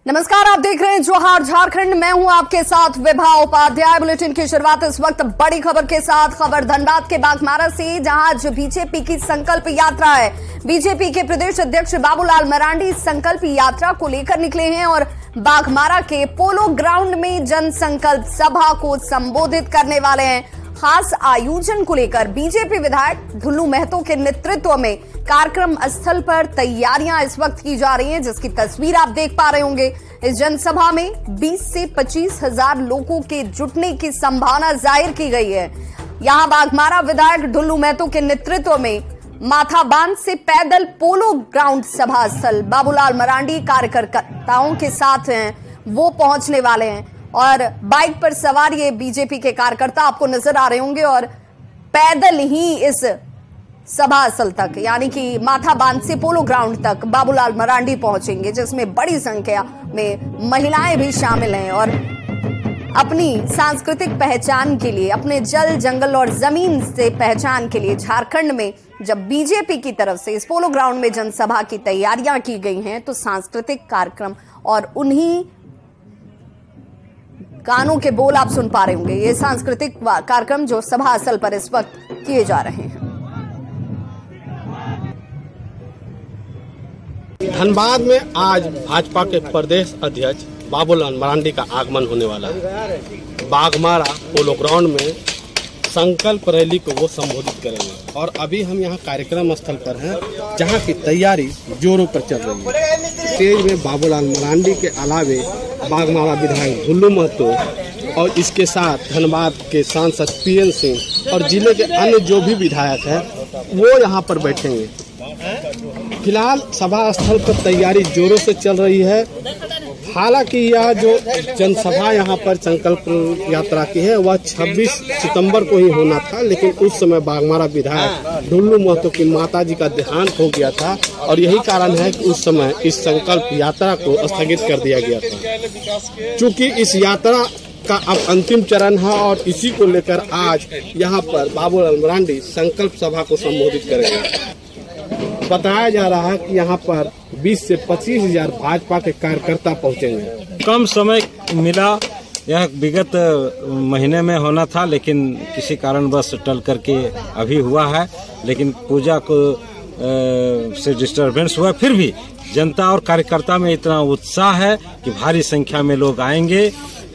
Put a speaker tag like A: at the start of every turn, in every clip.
A: नमस्कार, आप देख रहे हैं जोहार झारखंड। मैं हूं आपके साथ विभा उपाध्याय। बुलेटिन की शुरुआत इस वक्त बड़ी खबर के साथ। खबर धनबाद के बाघमारा से, जहां आज बीजेपी की संकल्प यात्रा है। बीजेपी के प्रदेश अध्यक्ष बाबूलाल मरांडी संकल्प यात्रा को लेकर निकले हैं और बाघमारा के पोलो ग्राउंड में जन संकल्प सभा को संबोधित करने वाले हैं। खास आयोजन को लेकर बीजेपी विधायक ढुल्लू महतो के नेतृत्व में कार्यक्रम स्थल पर तैयारियां इस वक्त की जा रही हैं, जिसकी तस्वीर आप देख पा रहे होंगे। इस जनसभा में 20 से 25 हजार लोगों के जुटने की संभावना जाहिर की गई है। यहां बाघमारा विधायक ढुल्लू महतो के नेतृत्व में माथा बांध से पैदल पोलो ग्राउंड सभा स्थल बाबूलाल मरांडी कार्यकर्ताओं के साथ हैं, वो पहुंचने वाले हैं और बाइक पर सवार ये बीजेपी के कार्यकर्ता आपको नजर आ रहे होंगे और पैदल ही इस सभा स्थल तक, यानी कि माथा बांध से पोलो ग्राउंड तक बाबूलाल मरांडी पहुंचेंगे, जिसमें बड़ी संख्या में महिलाएं भी शामिल हैं और अपनी सांस्कृतिक पहचान के लिए, अपने जल जंगल और जमीन से पहचान के लिए झारखंड में जब बीजेपी की तरफ से इस पोलो ग्राउंड में जनसभा की तैयारियां की गई हैं, तो सांस्कृतिक कार्यक्रम और उन्हीं गानों के बोल आप सुन पा रहे होंगे। ये सांस्कृतिक कार्यक्रम जो सभा स्थल पर इस वक्त किए जा रहे हैं।
B: धनबाद में आज भाजपा के प्रदेश अध्यक्ष बाबूलाल मरांडी का आगमन होने वाला है। बाघमारा पोलो ग्राउंड में संकल्प रैली को वो संबोधित करेंगे और अभी हम यहाँ कार्यक्रम स्थल पर हैं, जहाँ की तैयारी जोरों पर चल रही है। स्टेज में बाबूलाल मरांडी के अलावे बाघमारा विधायक ढुल्लू महतो और इसके साथ धनबाद के सांसद पीएन सिंह और जिले के अन्य जो भी विधायक हैं वो यहाँ पर बैठेंगे। फिलहाल सभा स्थल पर तैयारी जोरों से चल रही है। हालांकि यह जो जनसभा यहाँ पर संकल्प यात्रा की है वह 26 सितंबर को ही होना था, लेकिन उस समय बाघमारा विधायक ढुल्लू महतो की माताजी का देहांत हो गया था और यही कारण है कि उस समय इस संकल्प यात्रा को स्थगित कर दिया गया था। चूँकि इस यात्रा का अब अंतिम चरण है और इसी को लेकर आज यहाँ पर बाबूलाल मरांडी संकल्प सभा को संबोधित करेंगे। बताया जा रहा है कि यहाँ पर 20 से 25 हजार भाजपा के कार्यकर्ता पहुँचेंगे।
C: कम समय मिला, यह विगत महीने में होना था, लेकिन किसी कारणवश टल करके अभी हुआ है। लेकिन पूजा को से डिस्टरबेंस हुआ, फिर भी जनता और कार्यकर्ता में इतना उत्साह है कि भारी संख्या में लोग आएंगे।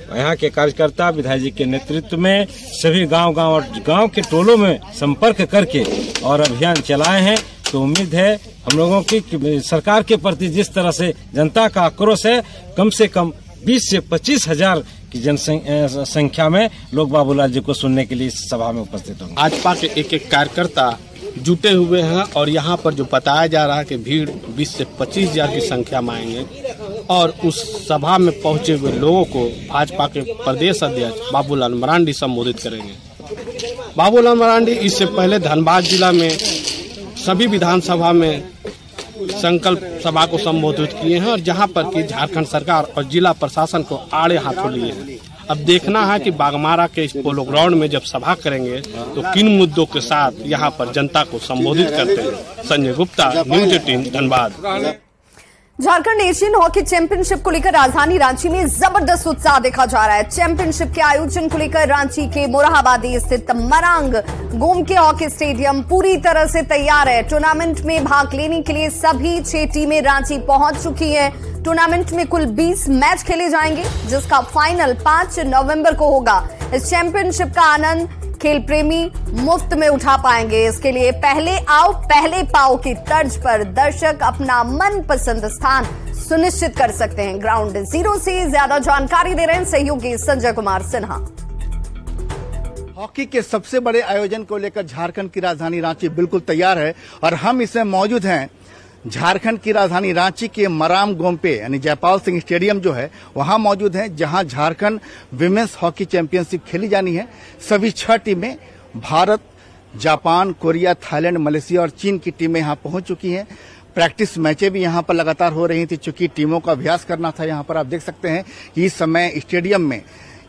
C: यहाँ के कार्यकर्ता विधायक जी के नेतृत्व में सभी गांव और गांव के टोलों में संपर्क करके और अभियान चलाए हैं। तो उम्मीद है हम लोगों की कि सरकार के प्रति जिस तरह से जनता का आक्रोश है, कम से कम 20 से 25 हजार की जनसंख्या में लोग बाबूलाल जी को सुनने के लिए इस सभा में उपस्थित होंगे।
B: भाजपा के एक एक कार्यकर्ता जुटे हुए हैं और यहाँ पर जो बताया जा रहा है कि भीड़ 20 से 25 हजार की संख्या में आएंगे और उस सभा में पहुँचे हुए लोगों को भाजपा के प्रदेश अध्यक्ष बाबूलाल मरांडी संबोधित करेंगे। बाबूलाल मरांडी इससे पहले धनबाद जिला में सभी विधानसभा में संकल्प सभा को संबोधित किए हैं और जहां पर कि झारखंड सरकार और जिला प्रशासन को आड़े हाथों लिए हैं। अब देखना है कि बाघमारा के इस पोलो ग्राउंड में जब सभा करेंगे तो किन मुद्दों के साथ यहां पर जनता को संबोधित करते हैं। Sanjay Gupta, news 18 Dhanbad.
A: Jharkhand Asian hockey championship को लेकर राजधानी रांची में जबरदस्त उत्साह देखा जा रहा है। चैंपियनशिप के आयोजन को लेकर रांची के मोरहाबादी स्थित मरांग गोमके हॉकी स्टेडियम पूरी तरह से तैयार है। टूर्नामेंट में भाग लेने के लिए सभी 6 टीमें रांची पहुंच चुकी हैं। टूर्नामेंट में कुल 20 मैच खेले जाएंगे, जिसका फाइनल 5 नवंबर को होगा। इस चैंपियनशिप का आनंद खेल प्रेमी मुफ्त में उठा पाएंगे। इसके लिए पहले आओ पहले पाओ की तर्ज पर दर्शक अपना मनपसंद स्थान सुनिश्चित कर सकते हैं। ग्राउंड जीरो से ज्यादा जानकारी दे रहे हैं सहयोगी संजय कुमार सिन्हा।
D: हॉकी के सबसे बड़े आयोजन को लेकर झारखंड की राजधानी रांची बिल्कुल तैयार है और हम इसमें मौजूद हैं झारखंड की राजधानी रांची के मराम गोमपे यानी जयपाल सिंह स्टेडियम जो है वहां मौजूद है, जहां झारखंड विमेंस हॉकी चैंपियनशिप खेली जानी है। सभी 6 टीमें Bharat, Japan, Korea, Thailand, Malaysia और चीन की टीमें यहां पहुंच चुकी हैं। प्रैक्टिस मैचें भी यहां पर लगातार हो रही थी, चूंकि टीमों का अभ्यास करना था। यहां पर आप देख सकते हैं कि इस समय स्टेडियम में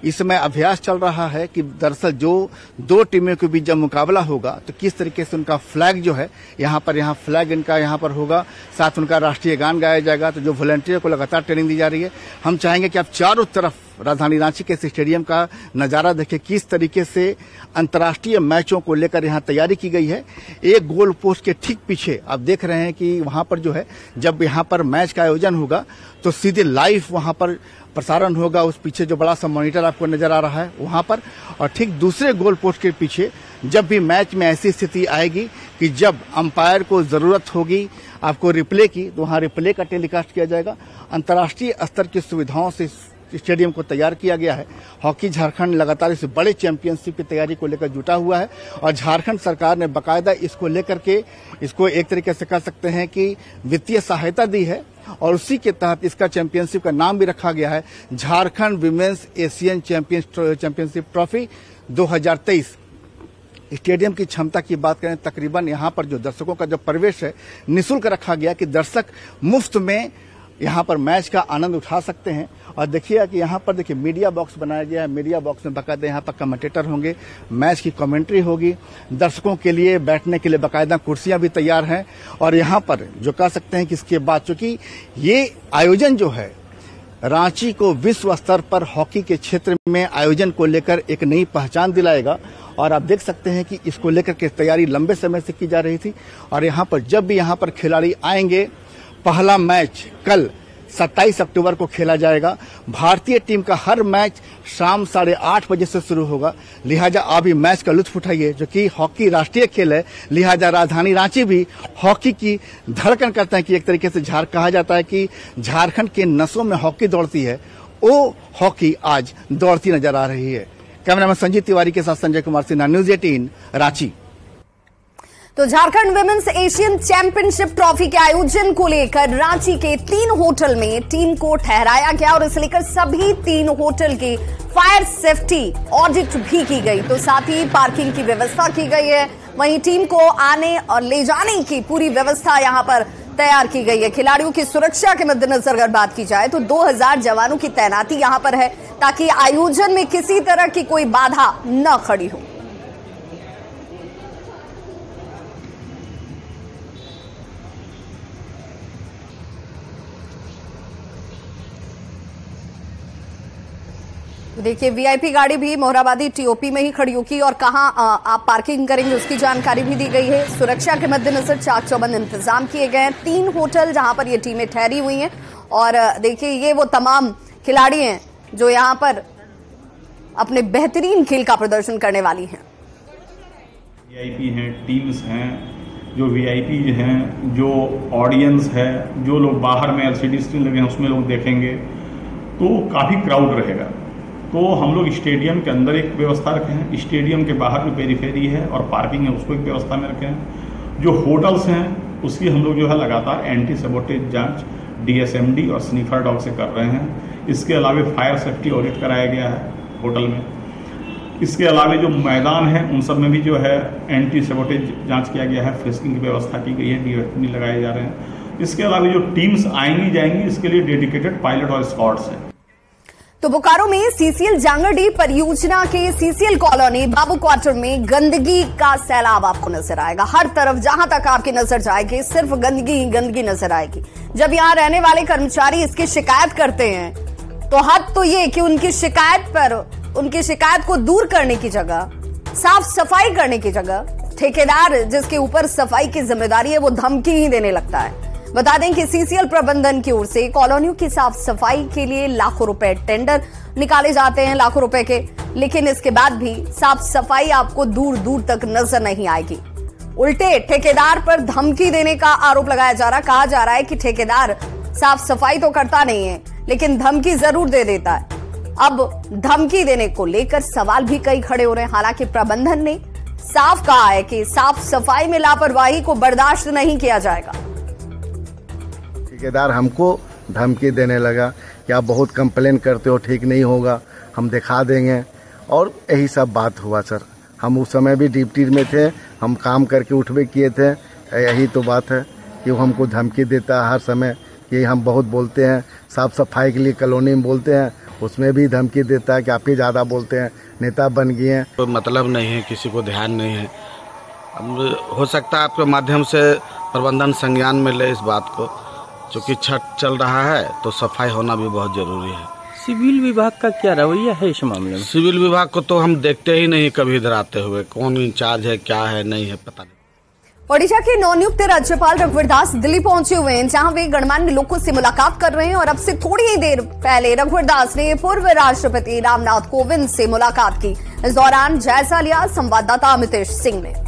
D: इस समय अभ्यास चल रहा है कि दरअसल जो दो टीमों के बीच जब मुकाबला होगा तो किस तरीके से उनका फ्लैग जो है यहाँ फ्लैग इनका यहाँ पर होगा, साथ उनका राष्ट्रीय गान गाया जाएगा। तो जो वॉलंटियर को लगातार ट्रेनिंग दी जा रही है, हम चाहेंगे कि आप चारों तरफ राजधानी रांची के स्टेडियम का नजारा देखें, किस तरीके से अंतर्राष्ट्रीय मैचों को लेकर यहाँ तैयारी की गई है। एक गोल पोस्ट के ठीक पीछे आप देख रहे हैं कि वहां पर जो है जब यहाँ पर मैच का आयोजन होगा तो सीधे लाइव वहां पर प्रसारण होगा। उस पीछे जो बड़ा सा मॉनिटर आपको नजर आ रहा है वहां पर, और ठीक दूसरे गोल पोस्ट के पीछे जब भी मैच में ऐसी स्थिति आएगी कि जब अंपायर को जरूरत होगी आपको रिप्ले की, तो वहां रिप्ले का टेलीकास्ट किया जाएगा। अंतर्राष्ट्रीय स्तर की सुविधाओं से स्टेडियम को तैयार किया गया है। हॉकी झारखंड लगातार इस बड़े चैंपियनशिप की तैयारी को लेकर जुटा हुआ है और झारखंड सरकार ने बाकायदा इसको लेकर के इसको एक तरीके से कह सकते हैं कि वित्तीय सहायता दी है और उसी के तहत इसका चैंपियनशिप का नाम भी रखा गया है Jharkhand women's Asian championship trophy 2023। Stadium की क्षमता की बात करें, तकरीबन यहाँ पर जो दर्शकों का जो प्रवेश है निःशुल्क रखा गया कि दर्शक मुफ्त में यहाँ पर मैच का आनंद उठा सकते हैं। और देखिए कि यहाँ पर देखिए मीडिया बॉक्स बनाया गया है, मीडिया बॉक्स में बाकायदा यहाँ पर कमेंटेटर होंगे, मैच की कमेंट्री होगी, दर्शकों के लिए बैठने के लिए बाकायदा कुर्सियां भी तैयार हैं। और यहाँ पर जो कह सकते हैं कि इसके बाद चूंकि ये आयोजन जो है रांची को विश्व स्तर पर हॉकी के क्षेत्र में आयोजन को लेकर एक नई पहचान दिलाएगा। और आप देख सकते हैं कि इसको लेकर के तैयारी लंबे समय से की जा रही थी और यहाँ पर जब भी यहाँ पर खिलाड़ी आएंगे, पहला मैच कल 27 अक्टूबर को खेला जाएगा। भारतीय टीम का हर मैच शाम 8:30 बजे से शुरू होगा, लिहाजा आप भी मैच का लुत्फ उठाइए। जो कि हॉकी राष्ट्रीय खेल है, लिहाजा राजधानी रांची भी हॉकी की धड़कन करता है कि एक तरीके से कहा जाता है कि झारखंड के नसों में हॉकी दौड़ती है, वो हॉकी आज दौड़ती नजर आ रही है। कैमरामैन संजीव तिवारी के साथ संजय कुमार सिन्हा, न्यूज 18 रांची।
A: तो Jharkhand women's Asian championship trophy के आयोजन को लेकर रांची के 3 होटल में टीम को ठहराया गया और इसे लेकर सभी 3 होटल की फायर सेफ्टी ऑडिट भी की गई। तो साथ ही पार्किंग की व्यवस्था की गई है, वहीं टीम को आने और ले जाने की पूरी व्यवस्था यहां पर तैयार की गई है। खिलाड़ियों की सुरक्षा के मद्देनजर अगर बात की जाए तो 2000 जवानों की तैनाती यहां पर है ताकि आयोजन में किसी तरह की कोई बाधा न खड़ी हो। देखिए वीआईपी गाड़ी भी मोहराबादी टीओपी में ही खड़ी होगी और कहां आप पार्किंग करेंगे उसकी जानकारी भी दी गई है। सुरक्षा के मद्देनजर चाक चौबंद इंतजाम किए गए हैं। 3 होटल जहां पर ये टीमें ठहरी हुई हैं और देखिए ये वो तमाम खिलाड़ी हैं जो यहां पर अपने बेहतरीन खेल का प्रदर्शन करने वाली हैं।
E: वीआईपी हैं, टीम्स हैं, जो वीआईपी हैं, जो ऑडियंस है, जो लोग बाहर में एलसीडी स्क्रीन लगे हैं उसमें लोग देखेंगे, तो काफ़ी क्राउड रहेगा। तो हम लोग स्टेडियम के अंदर एक व्यवस्था रखे हैं, स्टेडियम के बाहर में पेरीफेरी है और पार्किंग है उसको एक व्यवस्था में रखे हैं। जो होटल्स हैं उसकी हम लोग जो है लगातार एंटी सबोटेज जांच डीएसएमडी और स्नीफर डॉग से कर रहे हैं। इसके अलावा फायर सेफ्टी ऑडिट कराया गया है होटल में। इसके अलावा जो मैदान है उन सब में भी जो है एंटी सबोटेज जांच किया गया है, फ्रिस्किंग की व्यवस्था की गई है, डीएसएमडी लगाए जा रहे हैं। इसके अलावा जो टीम्स आएंगी जाएंगी इसके लिए डेडिकेटेड पायलट और स्क्वाड्स हैं।
A: तो बोकारो में सीसीएल जांगरडी परियोजना के सीसीएल कॉलोनी बाबू क्वार्टर में गंदगी का सैलाब आपको नजर आएगा। हर तरफ जहां तक आपकी नजर जाएगी सिर्फ गंदगी ही गंदगी नजर आएगी। जब यहां रहने वाले कर्मचारी इसकी शिकायत करते हैं तो हद तो ये कि उनकी शिकायत को दूर करने की जगह, साफ सफाई करने की जगह, ठेकेदार जिसके ऊपर सफाई की जिम्मेदारी है वो धमकी ही देने लगता है। बता दें कि सीसीएल प्रबंधन की ओर से कॉलोनियों की साफ सफाई के लिए लाखों रुपए टेंडर निकाले जाते हैं, लाखों रुपए के, लेकिन इसके बाद भी साफ सफाई आपको दूर दूर तक नजर नहीं आएगी। उल्टे ठेकेदार पर धमकी देने का आरोप लगाया जा रहा, कहा जा रहा है कि ठेकेदार साफ सफाई तो करता नहीं है लेकिन धमकी जरूर दे देता है। अब धमकी देने को लेकर सवाल भी कई खड़े हो रहे हैं। हालांकि प्रबंधन ने साफ कहा है कि साफ सफाई में लापरवाही को बर्दाश्त नहीं किया जाएगा।
F: ठेकेदार हमको धमकी देने लगा कि आप बहुत कंप्लेन करते हो, ठीक नहीं होगा, हम दिखा देंगे, और यही सब बात हुआ सर। हम उस समय भी ड्यूटी में थे, हम काम करके उठबे किए थे। यही तो बात है कि वो हमको धमकी देता है हर समय कि हम बहुत बोलते हैं, साफ सफाई के लिए कॉलोनी में बोलते हैं, उसमें भी धमकी देता है कि आप ही ज़्यादा बोलते हैं, नेता बन गए हैं।
B: कोई मतलब नहीं है, किसी को ध्यान नहीं है। अब हो सकता है आपके माध्यम से प्रबंधन संज्ञान में ले इस बात को, क्योंकि छठ चल रहा है तो सफाई होना भी बहुत जरूरी है।
G: सिविल विभाग का क्या रवैया है इस मामले में?
B: सिविल विभाग को तो हम देखते ही नहीं कभी इधर आते हुए, कौन इंचार्ज है, क्या है, नहीं है, पता नहीं।
A: ओडिशा के नवनियुक्त राज्यपाल रघुवर दास दिल्ली पहुंचे हुए हैं, जहां वे गणमान्य लोगों से मुलाकात कर रहे हैं। और अब से थोड़ी ही देर पहले रघुवर दास ने पूर्व राष्ट्रपति रामनाथ कोविंद से मुलाकात की। इस दौरान जायजा लिया संवाददाता अमितेश सिंह ने।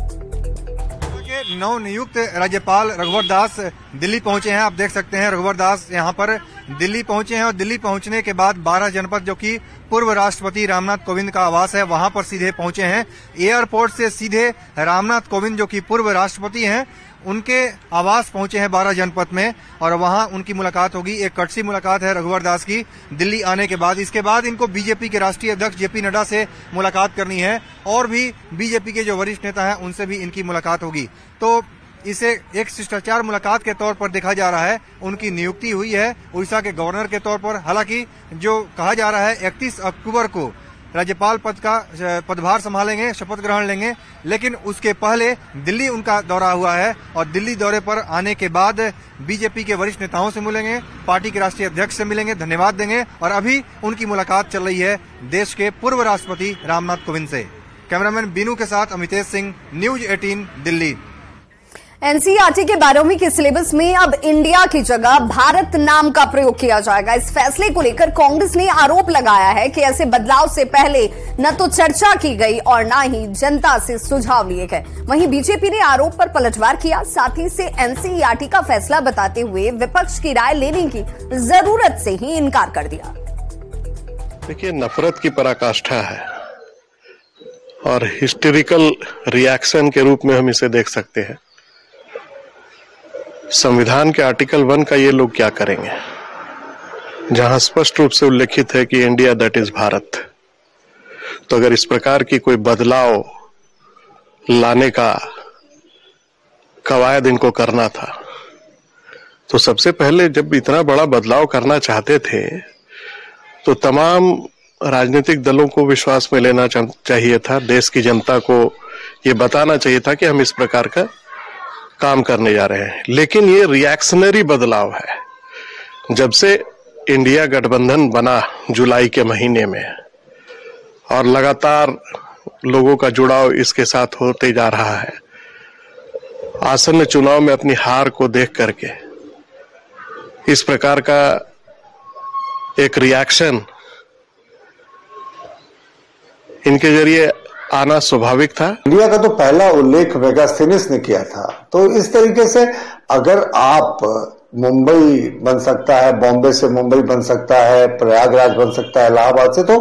H: नवनियुक्त राज्यपाल रघुवर दास दिल्ली पहुंचे हैं। आप देख सकते हैं रघुवर दास यहां पर दिल्ली पहुंचे हैं और दिल्ली पहुंचने के बाद 12 जनपद जो कि पूर्व राष्ट्रपति रामनाथ कोविंद का आवास है वहां पर सीधे पहुंचे हैं। एयरपोर्ट से सीधे रामनाथ कोविंद जो कि पूर्व राष्ट्रपति हैं उनके आवास पहुंचे हैं 12 जनपद में और वहां उनकी मुलाकात होगी। एक कटसी मुलाकात है रघुवर दास की दिल्ली आने के बाद। इसके बाद इनको बीजेपी के राष्ट्रीय अध्यक्ष जेपी नड्डा से मुलाकात करनी है और भी बीजेपी के जो वरिष्ठ नेता हैं उनसे भी इनकी मुलाकात होगी। तो इसे एक शिष्टाचार मुलाकात के तौर पर देखा जा रहा है। उनकी नियुक्ति हुई है उड़ीसा के गवर्नर के तौर पर। हालांकि जो कहा जा रहा है 31 अक्टूबर को राज्यपाल पद का पदभार संभालेंगे, शपथ ग्रहण लेंगे, लेकिन उसके पहले दिल्ली उनका दौरा हुआ है और दिल्ली दौरे पर आने के बाद बीजेपी के वरिष्ठ नेताओं से मिलेंगे, पार्टी के राष्ट्रीय अध्यक्ष से मिलेंगे, धन्यवाद देंगे और अभी उनकी मुलाकात चल रही है देश के पूर्व राष्ट्रपति रामनाथ कोविंद से। कैमरामैन बीनू के साथ अमितेश सिंह, न्यूज 18 दिल्ली।
A: एनसीईआरटी के 12वीं के सिलेबस में अब इंडिया की जगह भारत नाम का प्रयोग किया जाएगा। इस फैसले को लेकर कांग्रेस ने आरोप लगाया है कि ऐसे बदलाव से पहले न तो चर्चा की गई और न ही जनता से सुझाव लिए गए। वहीं बीजेपी ने आरोप पर पलटवार किया, साथ ही इसे एनसीईआरटी का फैसला बताते हुए विपक्ष की राय लेने की जरूरत से ही इनकार कर दिया।
I: देखिए, नफरत की पराकाष्ठा है और हिस्टेरिकल रिएक्शन के रूप में हम इसे देख सकते हैं। संविधान के आर्टिकल 1 का ये लोग क्या करेंगे, जहां स्पष्ट रूप से उल्लेखित है कि इंडिया दैट इज भारत। तो अगर इस प्रकार की कोई बदलाव लाने का कवायद इनको करना था तो सबसे पहले जब इतना बड़ा बदलाव करना चाहते थे तो तमाम राजनीतिक दलों को विश्वास में लेना चाहिए था। देश की जनता को ये बताना चाहिए था कि हम इस प्रकार का काम करने जा रहे हैं। लेकिन ये रिएक्शनरी बदलाव है। जब से इंडिया गठबंधन बना जुलाई के महीने में और लगातार लोगों का जुड़ाव इसके साथ होते जा रहा है, आसन्न चुनाव में अपनी हार को देख करके इस प्रकार का एक रिएक्शन इनके जरिए आना स्वाभाविक था।
J: इंडिया का तो पहला उल्लेख मेगास्थेनिस ने किया था। तो इस तरीके से अगर आप मुंबई बन सकता है, बॉम्बे से मुंबई बन सकता है, प्रयागराज बन सकता है, इलाहाबाद से, तो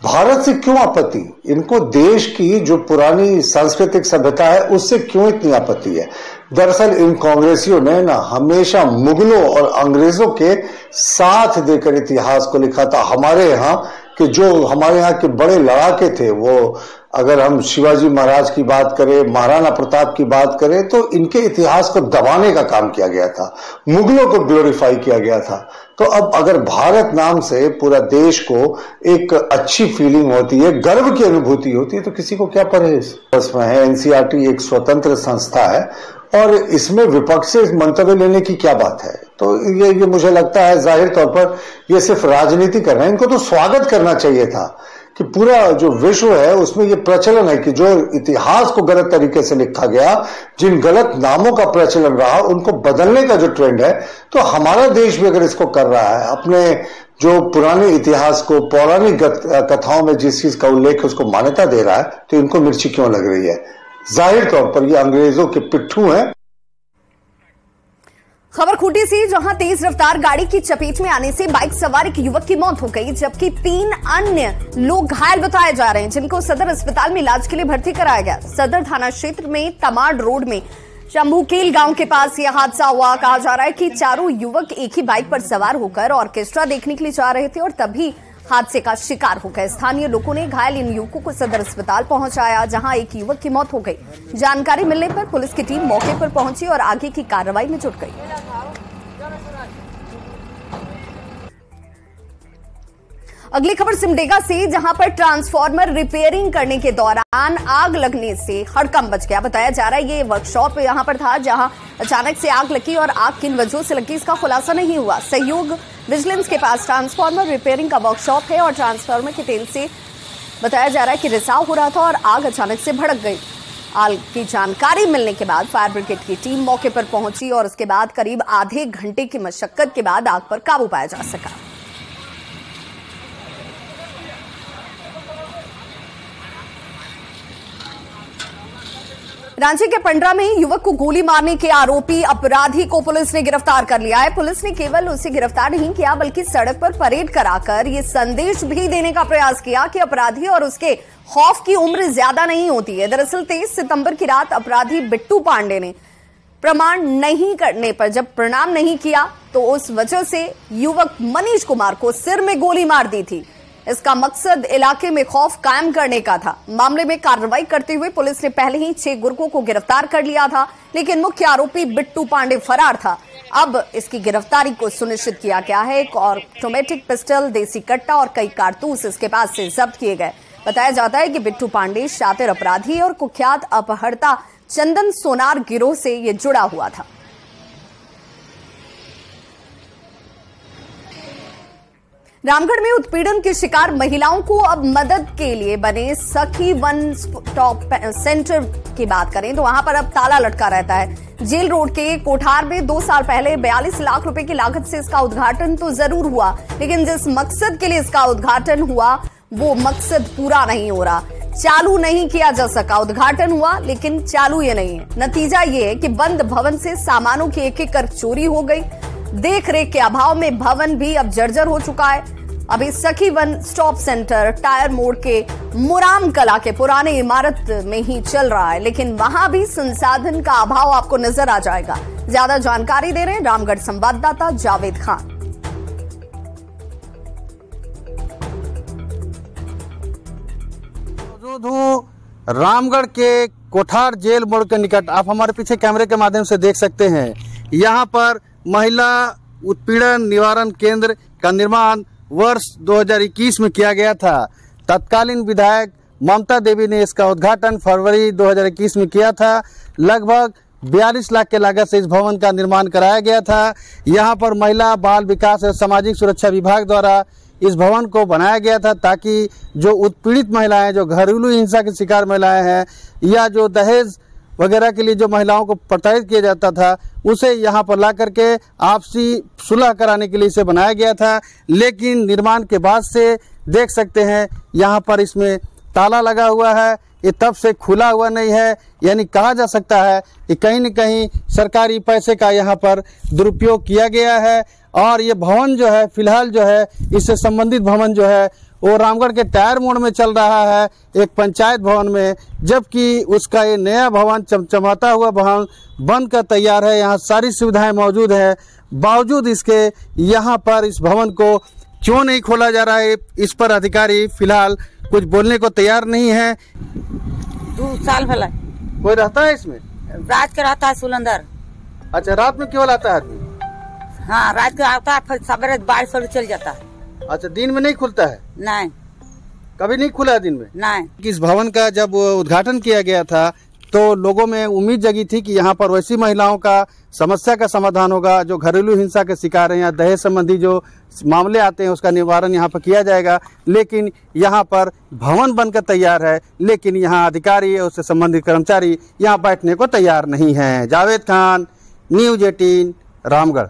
J: भारत से क्यों आपत्ति? इनको देश की जो पुरानी सांस्कृतिक सभ्यता है उससे क्यों इतनी आपत्ति है? दरअसल इन कांग्रेसियों ने ना हमेशा मुगलों और अंग्रेजों के साथ देकर इतिहास को लिखा था। हमारे यहाँ कि जो हमारे यहाँ के बड़े लड़ाके थे, वो अगर हम शिवाजी महाराज की बात करें, महाराणा प्रताप की बात करें, तो इनके इतिहास को दबाने का काम किया गया था, मुगलों को ग्लोरीफाई किया गया था। तो अब अगर भारत नाम से पूरा देश को एक अच्छी फीलिंग होती है, गर्व की अनुभूति होती है, तो किसी को क्या परहेज? इसमें है एनसीईआरटी एक स्वतंत्र संस्था है और इसमें विपक्ष से मंतव्य लेने की क्या बात है? तो ये मुझे लगता है जाहिर तौर पर ये सिर्फ राजनीति कर रहे हैं। इनको तो स्वागत करना चाहिए था कि पूरा जो विश्व है उसमें ये प्रचलन है कि जो इतिहास को गलत तरीके से लिखा गया, जिन गलत नामों का प्रचलन रहा, उनको बदलने का जो ट्रेंड है, तो हमारा देश भी अगर इसको कर रहा है, अपने जो पुराने इतिहास को, पौराणिक कथाओं में जिस चीज का उल्लेख उसको मान्यता दे रहा है, तो इनको मिर्ची क्यों लग रही है? जाहिर तौर पर ये अंग्रेजों के पिट्ठू हैं।
A: खबर खूंटी से, जहां तेज रफ्तार गाड़ी की चपेट में आने से बाइक सवार एक युवक की मौत हो गई, जबकि 3 अन्य लोग घायल बताए जा रहे हैं, जिनको सदर अस्पताल में इलाज के लिए भर्ती कराया गया। सदर थाना क्षेत्र में तमाड़ रोड में शंभूकेल गांव के पास यह हादसा हुआ। कहा जा रहा है कि चारों युवक एक ही बाइक पर सवार होकर ऑर्केस्ट्रा देखने के लिए जा रहे थे और तभी हादसे का शिकार हो गए। स्थानीय लोगों ने घायल इन युवकों को सदर अस्पताल पहुंचाया, जहां एक युवक की मौत हो गई। जानकारी मिलने पर पुलिस की टीम मौके पर पहुंची और आगे की कार्रवाई में जुट गई। अगली खबर सिमडेगा से, जहां पर ट्रांसफार्मर रिपेयरिंग करने के दौरान आग लगने से हड़कंप मच गया। बताया जा रहा है ये वर्कशॉप यहां पर था, जहां अचानक से आग लगी और आग किन वजहों से लगी इसका खुलासा नहीं हुआ। सहयोग विजिलेंस के पास ट्रांसफार्मर रिपेयरिंग का वर्कशॉप है और ट्रांसफार्मर के तेल से बताया जा रहा है कि रिसाव हो रहा था और आग अचानक से भड़क गई। आग की जानकारी मिलने के बाद फायर ब्रिगेड की टीम मौके पर पहुंची और उसके बाद करीब आधे घंटे की मशक्कत के बाद आग पर काबू पाया जा सका। रांची के पंडरा में युवक को गोली मारने के आरोपी अपराधी को पुलिस ने गिरफ्तार कर लिया है। पुलिस ने केवल उसे गिरफ्तार नहीं किया बल्कि सड़क पर परेड कराकर ये संदेश भी देने का प्रयास किया कि अपराधी और उसके खौफ की उम्र ज्यादा नहीं होती है। दरअसल 23 सितंबर की रात अपराधी बिट्टू पांडे ने प्रमाण नहीं करने पर जब प्रणाम नहीं किया तो उस वजह से युवक मनीष कुमार को सिर में गोली मार दी थी। इसका मकसद इलाके में खौफ कायम करने का था। मामले में कार्रवाई करते हुए पुलिस ने पहले ही 6 गुर्गों को गिरफ्तार कर लिया था, लेकिन मुख्य आरोपी बिट्टू पांडे फरार था। अब इसकी गिरफ्तारी को सुनिश्चित किया गया है। एक ऑटोमेटिक पिस्टल, देसी कट्टा और कई कारतूस इसके पास से जब्त किए गए। बताया जाता है कि बिट्टू पांडे शातिर अपराधी और कुख्यात अपहर्ता चंदन सोनार गिरोह से ये जुड़ा हुआ था। रामगढ़ में उत्पीड़न की शिकार महिलाओं को अब मदद के लिए बने सखी वन स्टॉप सेंटर की बात करें तो वहां पर अब ताला लटका रहता है। जेल रोड के कोठार में 2 साल पहले 42 लाख रुपए की लागत से इसका उद्घाटन तो जरूर हुआ, लेकिन जिस मकसद के लिए इसका उद्घाटन हुआ वो मकसद पूरा नहीं हो रहा। चालू नहीं किया जा सका। उद्घाटन हुआ लेकिन चालू ये नहीं है। नतीजा ये है कि बंद भवन से सामानों की एक-एक कर चोरी हो गई। देख रेख के अभाव में भवन भी अब जर्जर हो चुका है। अभी सखी वन स्टॉप सेंटर टायर मोड़ के मुराम कला के पुराने इमारत में ही चल रहा है, लेकिन वहां भी संसाधन का अभाव आपको नजर आ जाएगा। ज्यादा जानकारी दे रहे हैं रामगढ़ संवाददाता जावेद खान।
K: रामगढ़ के कोठार जेल मोड़ के निकट आप हमारे पीछे कैमरे के माध्यम से देख सकते हैं। यहाँ पर महिला उत्पीड़न निवारण केंद्र का निर्माण वर्ष 2021 में किया गया था। तत्कालीन विधायक ममता देवी ने इसका उद्घाटन फरवरी 2021 में किया था। लगभग 42 लाख के लागत से इस भवन का निर्माण कराया गया था। यहाँ पर महिला बाल विकास और सामाजिक सुरक्षा विभाग द्वारा इस भवन को बनाया गया था ताकि जो उत्पीड़ित महिलाएं, जो घरेलू हिंसा के शिकार महिलाएं हैं या जो दहेज वगैरह के लिए जो महिलाओं को प्रताड़ित किया जाता था उसे यहाँ पर ला करके आपसी सुलह कराने के लिए इसे बनाया गया था। लेकिन निर्माण के बाद से देख सकते हैं यहाँ पर इसमें ताला लगा हुआ है। ये तब से खुला हुआ नहीं है, यानी कहा जा सकता है कि कहीं न कहीं सरकारी पैसे का यहाँ पर दुरुपयोग किया गया है। और ये भवन जो है फिलहाल जो है इससे संबंधित भवन जो है वो रामगढ़ के टायर मोड़ में चल रहा है, एक पंचायत भवन में, जबकि उसका ये नया भवन चमचमाता हुआ भवन बनकर तैयार है। यहाँ सारी सुविधाएं मौजूद है, बावजूद इसके यहाँ पर इस भवन को क्यों नहीं खोला जा रहा है, इस पर अधिकारी फिलहाल कुछ बोलने को तैयार नहीं है।
L: 2 साल भला
K: कोई रहता है इसमें?
L: रात के रहता है सुलंदर।
K: अच्छा, रात में केवल आता है आदमी?
L: हाँ, रात को आता है, फिर सवेरे 12 बजे चल जाता है।
K: अच्छा, दिन में नहीं खुलता है?
L: नहीं,
K: कभी नहीं खुला है दिन में?
L: नहीं।
K: इस भवन का जब उद्घाटन किया गया था तो लोगों में उम्मीद जगी थी कि यहाँ पर वैसी महिलाओं का समस्या का समाधान होगा जो घरेलू हिंसा के शिकार हैं या दहेज संबंधी जो मामले आते हैं उसका निवारण यहाँ पर किया जाएगा। लेकिन यहाँ पर भवन बनकर तैयार है, लेकिन यहाँ अधिकारी और उससे संबंधित कर्मचारी यहाँ बैठने को तैयार नहीं है। जावेद खान, न्यूज़ 18, रामगढ़।